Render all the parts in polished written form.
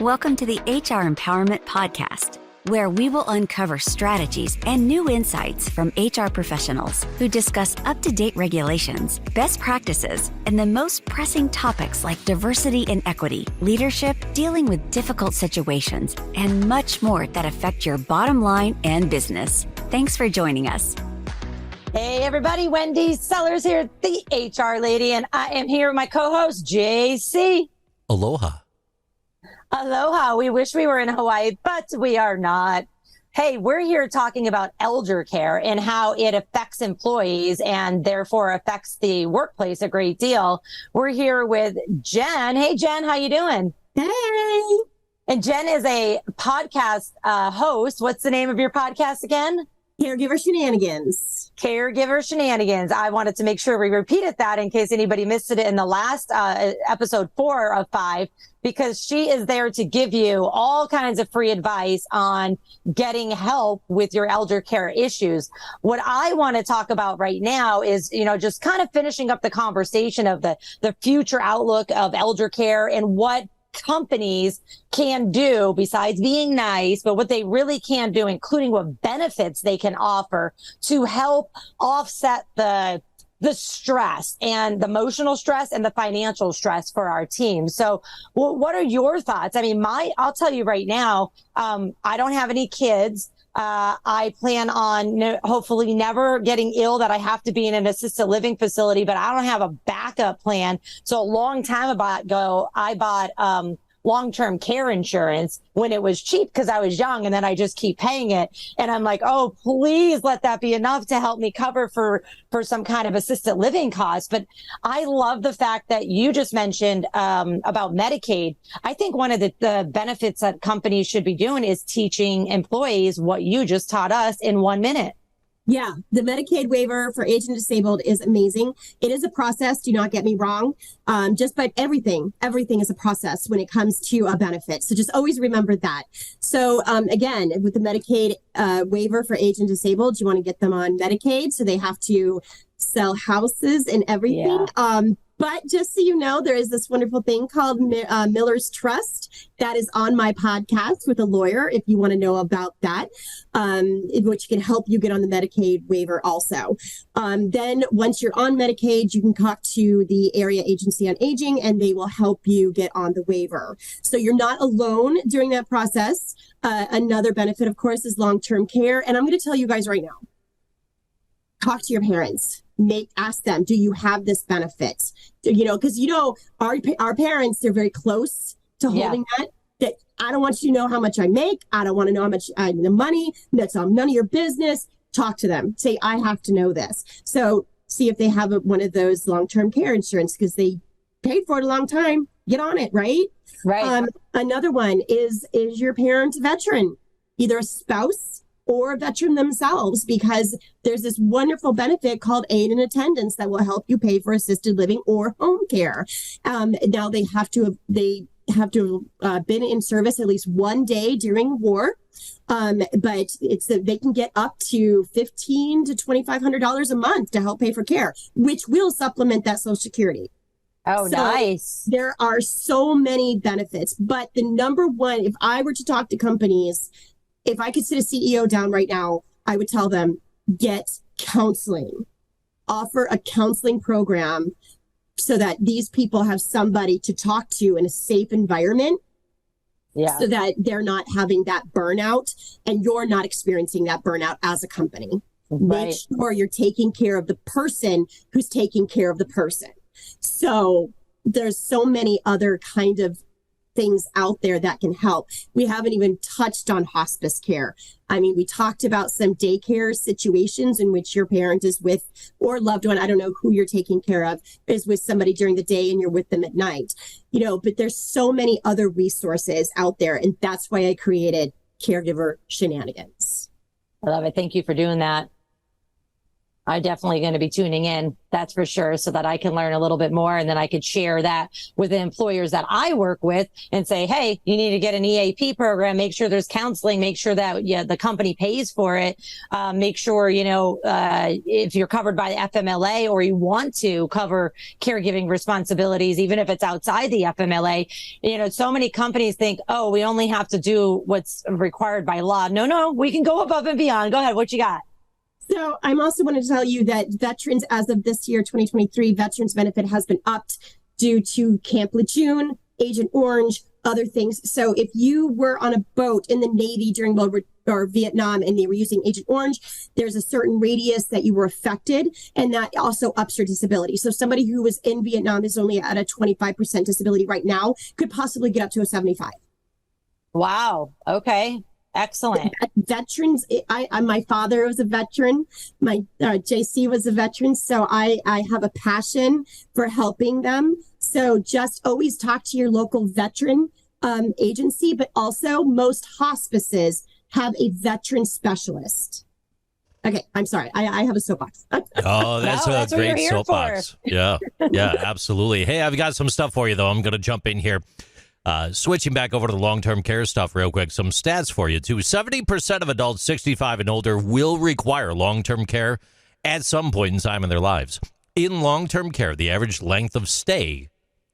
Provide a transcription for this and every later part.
Welcome to the HR Empowerment Podcast, where we will uncover strategies and new insights from HR professionals who discuss up-to-date regulations, best practices, and the most pressing topics like diversity and equity, leadership, dealing with difficult situations, and much more that affect your bottom line and business. Thanks for joining us. Hey everybody, Wendy Sellers here, the HR lady, and I am here with my co-host, JC. Aloha. Aloha. We wish we were in Hawaii, but we are not. Hey, we're here talking about elder care and how it affects employees and therefore affects the workplace a great deal. We're here with Jen. Hey, Jen, how you doing? Hey. And Jen is a podcast host. What's the name of your podcast again? Caregiver Shenanigans. Caregiver Shenanigans. I wanted to make sure we repeated that in case anybody missed it in the last episode 4 of 5, because she is there to give you all kinds of free advice on getting help with your elder care issues. What I want to talk about right now is, just kind of finishing up the conversation of the future outlook of elder care and what companies can do besides being nice, but what they really can do, including what benefits they can offer to help offset the stress and the emotional stress and the financial stress for our team. So what are your thoughts? I mean, I'll tell you right now, I don't have any kids. I plan on hopefully never getting ill that I have to be in an assisted living facility, but I don't have a backup plan. So a long time ago, I bought long-term care insurance when it was cheap because I was young, and then I just keep paying it. And I'm like, oh, please let that be enough to help me cover for some kind of assisted living costs. But I love the fact that you just mentioned about Medicaid. I think one of the benefits that companies should be doing is teaching employees what you just taught us in 1 minute. Yeah, the Medicaid waiver for aged and disabled is amazing. It is a process. Do not get me wrong. But everything is a process when it comes to a benefit. So just always remember that. So again, with the Medicaid waiver for aged and disabled, you want to get them on Medicaid. So they have to sell houses and everything. Yeah. But just so you know, there is this wonderful thing called Miller's Trust that is on my podcast with a lawyer, if you want to know about that, which can help you get on the Medicaid waiver also. Then once you're on Medicaid, you can talk to the Area Agency on Aging, and they will help you get on the waiver. So you're not alone during that process. Another benefit, of course, is long-term care. And I'm going to tell you guys right now, talk to your parents. Ask them, do you have this benefit? Because our parents, they're very close to holding that I don't want you to know how much I make. I don't want to know how much the money. That's none of your business. Talk to them. Say, I have to know this. So see if they have one of those long-term care insurance because they paid for it a long time. Get on it, right? Right. Another one is your parent a veteran, either a spouse or a veteran themselves, because there's this wonderful benefit called aid and attendance that will help you pay for assisted living or home care. Now they have to have been in service at least 1 day during war. But they can get up to $1,500 to $2,500 a month to help pay for care, which will supplement that Social Security. Oh, so nice. There are so many benefits, but the number one, if I were to talk to companies, if I could sit a CEO down right now, I would tell them, get counseling, offer a counseling program so that these people have somebody to talk to in a safe environment. Yeah. So that they're not having that burnout and you're not experiencing that burnout as a company. Right. Make sure you're taking care of the person who's taking care of the person. So there's so many other kind of things out there that can help. We haven't even touched on hospice care. I mean, we talked about some daycare situations in which your parent is with, or loved one, I don't know who you're taking care of, is with somebody during the day and you're with them at night. But there's so many other resources out there. And that's why I created Caregiver Shenanigans. I love it. Thank you for doing that. I'm definitely going to be tuning in, that's for sure, so that I can learn a little bit more, and then I could share that with the employers that I work with and say, hey, you need to get an EAP program, make sure there's counseling, make sure that the company pays for it, make sure, if you're covered by the FMLA or you want to cover caregiving responsibilities, even if it's outside the FMLA. So many companies think, oh, we only have to do what's required by law. No, we can go above and beyond. Go ahead. What you got? So I'm also wanting to tell you that veterans, as of this year, 2023, veterans benefit has been upped due to Camp Lejeune, Agent Orange, other things. So if you were on a boat in the Navy during World War or Vietnam and they were using Agent Orange, there's a certain radius that you were affected, and that also ups your disability. So somebody who was in Vietnam is only at a 25% disability right now, could possibly get up to a 75. Wow. Okay. Excellent. Veterans, my father was a veteran. My JC was a veteran. So I have a passion for helping them. So just always talk to your local veteran agency, but also most hospices have a veteran specialist. Okay, I'm sorry. I have a soapbox. Oh, that's a great soapbox. Yeah, absolutely. Hey, I've got some stuff for you, though. I'm going to jump in here. Switching back over to the long-term care stuff real quick, some stats for you, too. 70% of adults 65 and older will require long-term care at some point in time in their lives. In long-term care, the average length of stay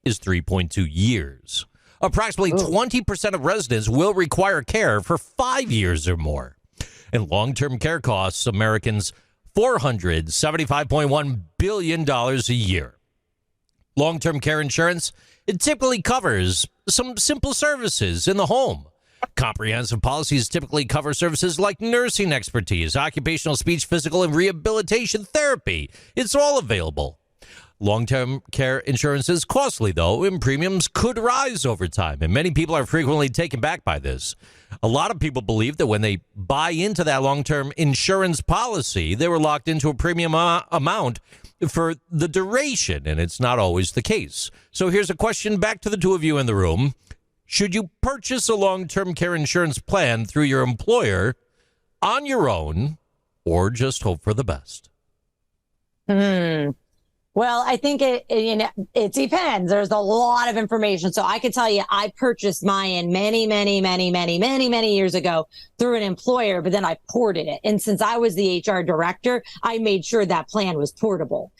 is 3.2 years. Approximately 20% of residents will require care for 5 years or more. And long-term care costs Americans $475.1 billion a year. Long-term care insurance, it typically covers some simple services in the home. Comprehensive policies typically cover services like nursing expertise, occupational speech, physical, and rehabilitation therapy. It's all available. Long-term care insurance is costly, though, and premiums could rise over time, and many people are frequently taken back by this. A lot of people believe that when they buy into that long-term insurance policy, they were locked into a premium amount for the duration, and it's not always the case. So here's a question back to the two of you in the room. Should you purchase a long-term care insurance plan through your employer on your own, or just hope for the best? Well, I think it depends. There's a lot of information. So I can tell you, I purchased mine many years ago through an employer, but then I ported it. And since I was the HR director, I made sure that plan was portable,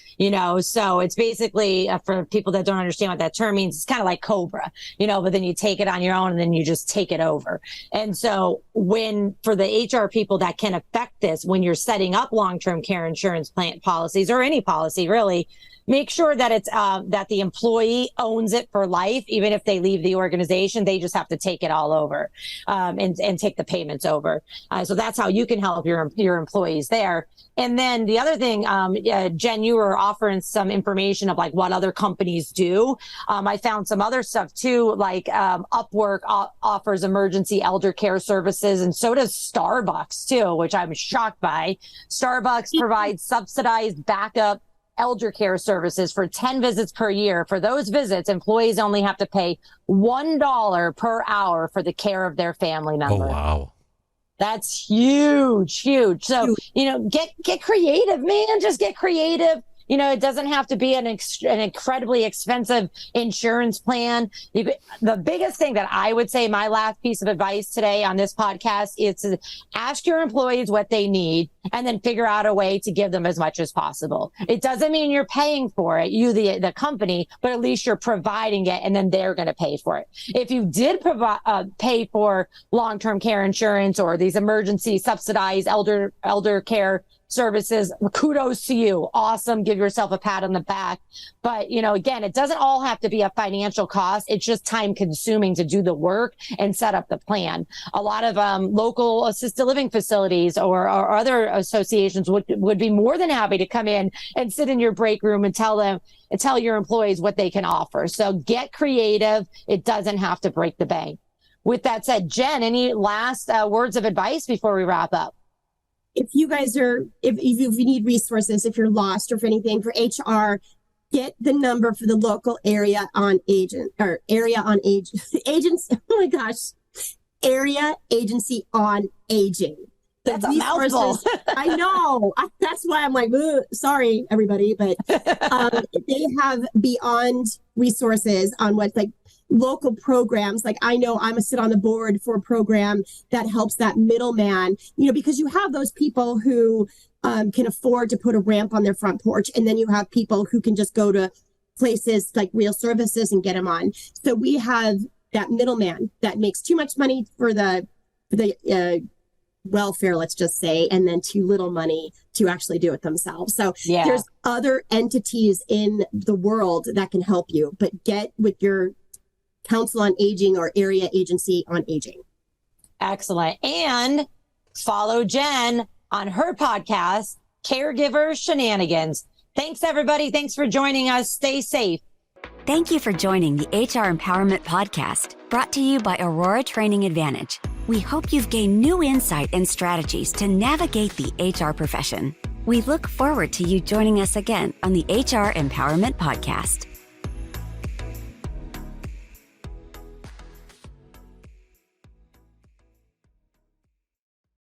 so it's basically for people that don't understand what that term means, it's kind of like COBRA, but then you take it on your own and then you just take it over. And so for the HR people that can affect this, when you're setting up long-term care insurance plan policies or any policy really, make sure that it's that the employee owns it for life. Even if they leave the organization, they just have to take it all over and take the payments over. So that's how you can help your employees there. And then the other thing, Jen, you were offering some information of like what other companies do. I found some other stuff too, like Upwork offers emergency elder care services, and so does Starbucks too, which I'm shocked by. Starbucks provides subsidized backup elder care services for 10 visits per year. For those visits, employees only have to pay $1 per hour for the care of their family member. Oh, wow. That's huge. So, get creative, man. Just get creative. It doesn't have to be an incredibly expensive insurance plan. The biggest thing that I would say, my last piece of advice today on this podcast, is to ask your employees what they need and then figure out a way to give them as much as possible. It doesn't mean you're paying for it, the company, but at least you're providing it, and then they're going to pay for it. If you did pay for long-term care insurance or these emergency subsidized elder care services, kudos to you. Awesome. Give yourself a pat on the back. But, again, it doesn't all have to be a financial cost. It's just time consuming to do the work and set up the plan. A lot of local assisted living facilities or other associations would be more than happy to come in and sit in your break room and tell your employees what they can offer. So get creative. It doesn't have to break the bank. With that said, Jen, any last words of advice before we wrap up? If you guys if you need resources, if you're lost or for anything for HR, get the number for the local area on agents. Oh my gosh. Area Agency on Aging. That's a mouthful. I know. That's why I'm like, sorry, everybody. But they have beyond resources on what's like local programs. Like I know I'm a sit on the board for a program that helps that middleman, because you have those people who can afford to put a ramp on their front porch. And then you have people who can just go to places like Real Services and get them on. So we have that middleman that makes too much money for the welfare, let's just say, and then too little money to actually do it themselves. So there's other entities in the world that can help you, but get with your council on aging or area agency on aging. Excellent. And follow Jen on her podcast, Caregiver Shenanigans. Thanks, everybody. Thanks for joining us. Stay safe. Thank you for joining the HR Empowerment Podcast, brought to you by Aurora Training Advantage. We hope you've gained new insight and strategies to navigate the HR profession. We look forward to you joining us again on the HR Empowerment Podcast.